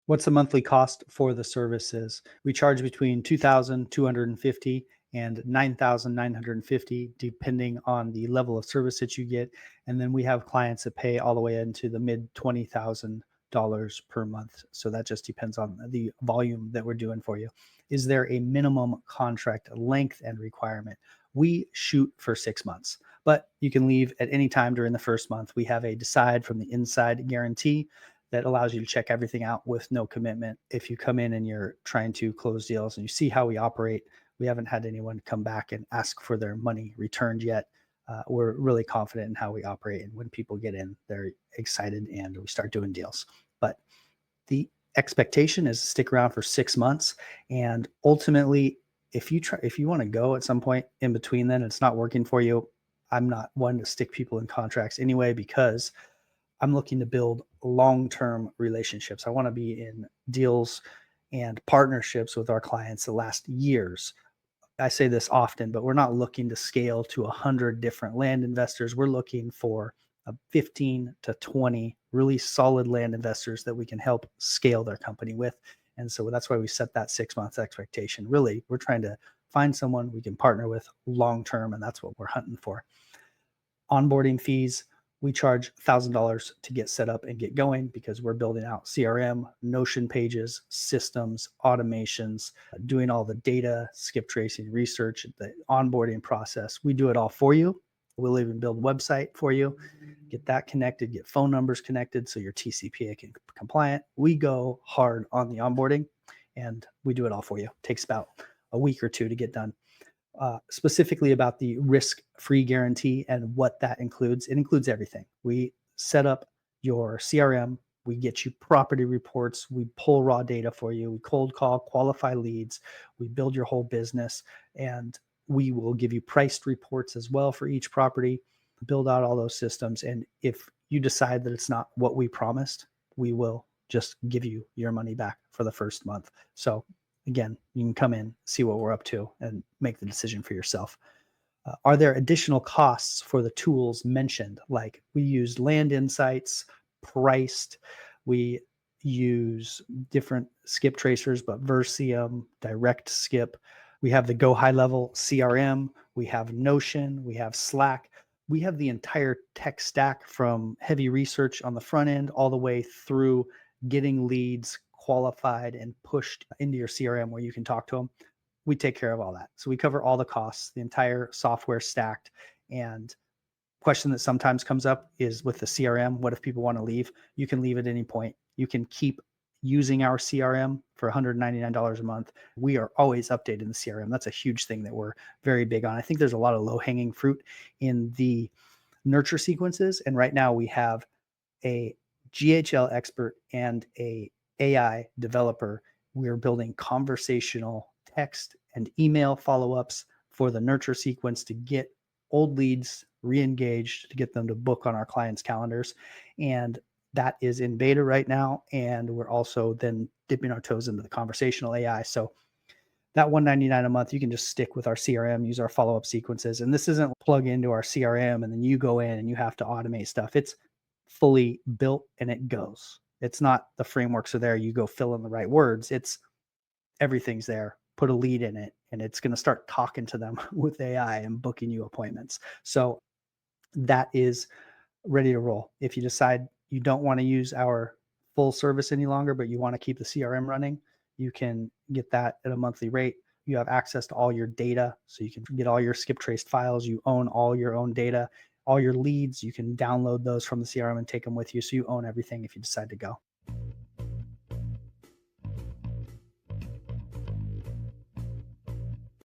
What's the monthly cost for the services? We charge between 2,250 and 9,950 depending on the level of service that you get. And then we have clients that pay all the way into the mid $20,000 per month. So that just depends on the volume that we're doing for you. Is there a minimum contract length and requirement? We shoot for 6 months, but you can leave at any time during the first month. We have a decide from the inside guarantee that allows you to check everything out with no commitment. If you come in and you're trying to close deals and you see how we operate, we haven't had anyone come back and ask for their money returned yet. We're really confident in how we operate. And when people get in, they're excited and we start doing deals. But the expectation is to stick around for 6 months. And ultimately, if you want to go at some point in between then, it's not working for you. I'm not one to stick people in contracts anyway, because I'm looking to build long-term relationships. I want to be in deals and partnerships with our clients that last years. I say this often, but we're not looking to scale to 100 different land investors. We're looking for 15 to 20 really solid land investors that we can help scale their company with. And so that's why we set that 6 months expectation. Really, we're trying to find someone we can partner with long term, and that's what we're hunting for. Onboarding fees, we charge $1,000 to get set up and get going because we're building out CRM, Notion pages, systems, automations, doing all the data, skip tracing, research, the onboarding process. We do it all for you. We'll even build a website for you, get that connected, get phone numbers connected so you're TCPA compliant. We go hard on the onboarding and we do it all for you. It takes about a week or two to get done. Specifically about the risk-free guarantee and what that includes. It includes everything. We set up your CRM. We get you property reports. We pull raw data for you. We cold call, qualify leads. We build your whole business, and we will give you priced reports as well for each property, build out all those systems. And if you decide that it's not what we promised, we will just give you your money back for the first month. So again, you can come in, see what we're up to, and make the decision for yourself. Are there additional costs for the tools mentioned? Like we use Land Insights, Priced, we use different skip tracers, but Versium, Direct Skip. We have the Go High Level CRM, we have Notion, we have Slack. We have the entire tech stack from heavy research on the front end all the way through getting leads qualified and pushed into your CRM where you can talk to them. We take care of all that. So we cover all the costs, the entire software stacked. And question that sometimes comes up is with the CRM, what if people want to leave? You can leave at any point. You can keep using our CRM for $199 a month. We are always updating the CRM. That's a huge thing that we're very big on. I think there's a lot of low hanging fruit in the nurture sequences. And right now we have a GHL expert and a AI developer. We're building conversational text and email follow-ups for the nurture sequence to get old leads re-engaged, to get them to book on our clients' calendars. And that is in beta right now. And we're also then dipping our toes into the conversational AI. So that $199 a month, you can just stick with our CRM, use our follow-up sequences. And this isn't plug into our CRM and then you go in and you have to automate stuff. It's fully built and it goes. It's not the frameworks are there, you go fill in the right words. It's everything's there. Put a lead in it and it's going to start talking to them with AI and booking you appointments. So that is ready to roll. If you decide you don't want to use our full service any longer, but you want to keep the CRM running, you can get that at a monthly rate. You have access to all your data, so you can get all your skip traced files. You own all your own data, all your leads. You can download those from the CRM and take them with you. So you own everything if you decide to go.